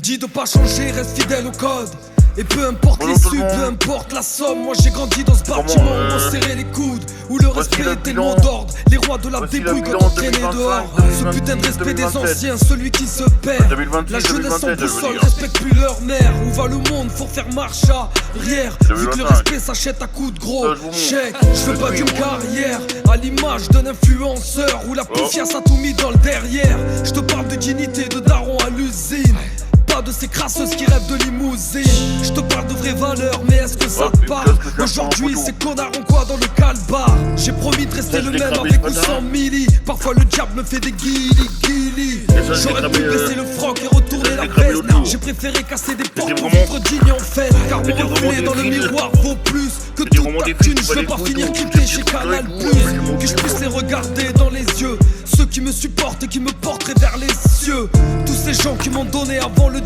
Dis de pas changer, reste fidèle au code. Et peu importe l'issue, peu importe la somme. Moi j'ai grandi dans ce bâtiment où on serrait les coudes, où le respect était le mot d'ordre. Les rois de la débrouille quand on traînait dehors. Ce putain de respect des anciens, celui qui se perd. La jeunesse sans boussole, respecte plus leur mère. Où va le monde, faut faire marche arrière. Vu que le respect s'achète à coups de gros chèques. Je veux pas d'une carrière à l'image d'un influenceur où la poufiasse a tout mis dans le derrière. Je te parle de dignité, de daron à l'usine. Pas de ces crasseuses qui rêvent de limousine. Je te parle de vraies valeurs, mais est-ce que ça te parle? Aujourd'hui ces connards ont quoi dans le calbar? J'ai promis de rester le même avec ou sans milli. Parfois le diable me fait des guilis. J'aurais pu baisser le froc et retourner la veste. J'ai préféré casser des portes pour être digne en fait. Car mon reflet dans le miroir vaut plus que toute ta thune. Je veux pas finir quitté chez Canal+. Que je puisse les regarder dans les yeux, ceux qui me supportent et qui me porteraient vers les cieux. Tous ces gens qui m'ont donné avant le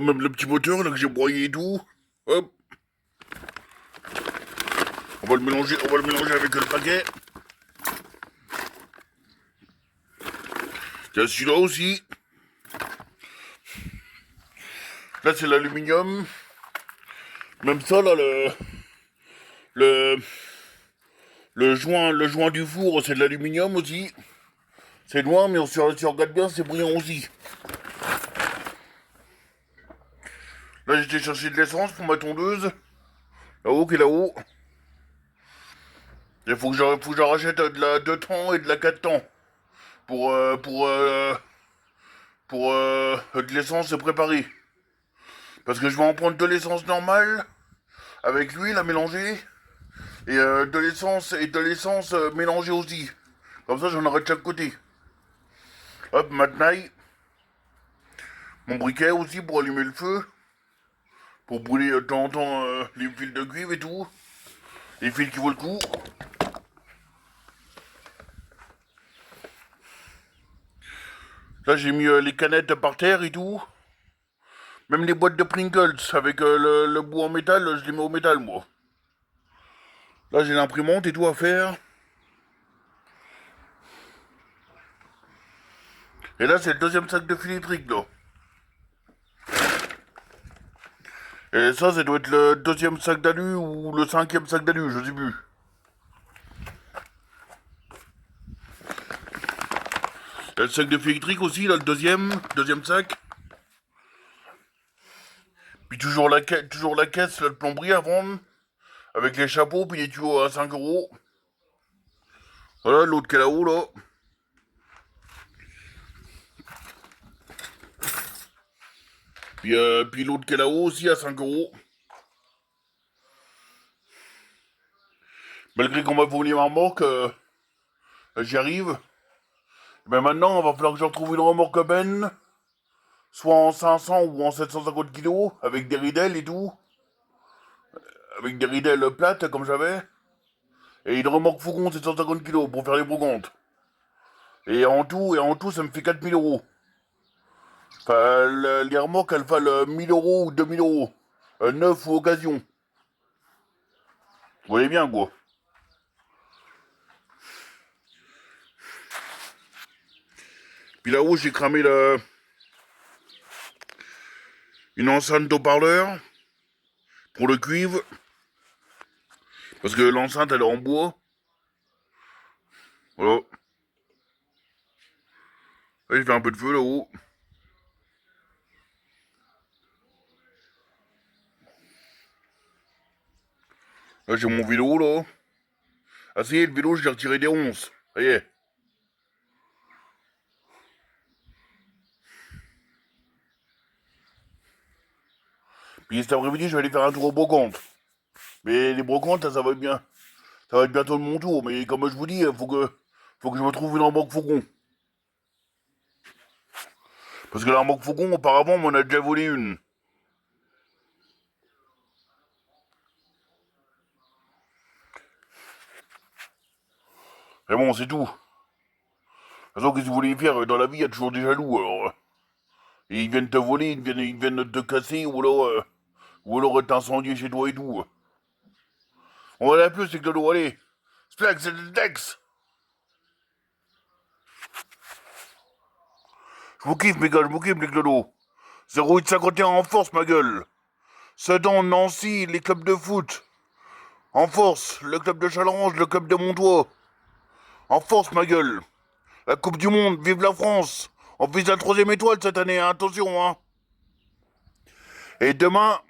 même le petit moteur là que j'ai broyé et tout. Hop. On va le mélanger avec le paquet. Tiens, celui-là aussi. Là c'est l'aluminium. Même ça là le joint du four c'est de l'aluminium aussi. C'est loin mais si on regarde bien c'est brillant aussi. Là j'étais chercher de l'essence pour ma tondeuse. Là-haut qui est là-haut. Il faut que je rachète de la 2 temps et de la 4 temps. Pour de l'essence préparée. Parce que je vais en prendre de l'essence normale. Avec l'huile à mélanger. Et de l'essence mélangée aussi. Comme ça j'en aurai de chaque côté. Hop, maintenant. Mon briquet aussi pour allumer le feu. Pour brûler de temps en temps les fils de cuivre et tout. Les fils qui vaut le coup. Là j'ai mis les canettes par terre et tout. Même les boîtes de Pringles avec le bout en métal, je les mets au métal moi. Là j'ai l'imprimante et tout à faire. Et là c'est le deuxième sac de fil électrique là. Et ça doit être le deuxième sac d'alu ou le 5e sac d'alu, je sais plus. Il y a le sac de fil électrique aussi, là le deuxième sac. Puis toujours la caisse, là, de plomberie à vendre. Avec les chapeaux, puis les tuyaux à 5 euros. Voilà, l'autre qui est là-haut, là. Puis l'autre qui est là-haut aussi à 5 euros. Malgré qu'on m'a volé ma remorque, j'y arrive. Mais maintenant, il va falloir que je retrouve une remorque Ben. Soit en 500 ou en 750 kilos, avec des ridelles et tout. Avec des ridelles plates, comme j'avais. Et une remorque fourgon 750 kilos pour faire les brocantes. Et en tout, ça me fait 4000 euros. Enfin, les remorques, elles valent 1000 euros ou 2000 euros. Neuf ou occasion. Vous voyez bien, quoi. Puis là-haut, j'ai cramé une enceinte d'haut-parleur pour le cuivre. Parce que l'enceinte, elle est en bois. Voilà. Là, j'ai fait un peu de feu là-haut. Là, j'ai mon vélo, là. Ah, ça y est, le vélo, je l'ai retiré des ronces. Ça y est. Puis cet après-midi, je vais aller faire un tour aux brocantes. Mais les brocantes, ça va être bien. Ça va être bientôt mon tour. Mais comme je vous dis, faut que je me trouve une remorque fourgon. Parce que la remorque fourgon, auparavant, on m'en a déjà volé une. Mais bon, c'est tout. De toute façon, qu'est-ce que vous voulez faire? Dans la vie, il y a toujours des jaloux, alors. Et ils viennent te voler, ils viennent te casser, ou alors t'incendier chez toi et tout. On va aller plus, c'est que de l'eau, allez. Splag, c'est le Dex. Je vous kiffe, mes gars, je vous kiffe, les clodos. 0851 en force, ma gueule. Sedan, Nancy, les clubs de foot. En force, le club de Challenge, le club de Montois. En force, ma gueule. La Coupe du Monde, vive la France. On vise la 3ème étoile cette année, hein, attention, hein. Et demain...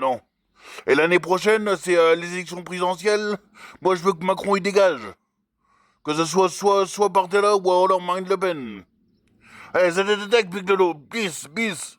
non. Et l'année prochaine, c'est les élections présidentielles. Moi, je veux que Macron, il dégage. Que ce soit Bartella ou alors Marine Le Pen. Allez, c'est des Big Lolo. Bis, bis.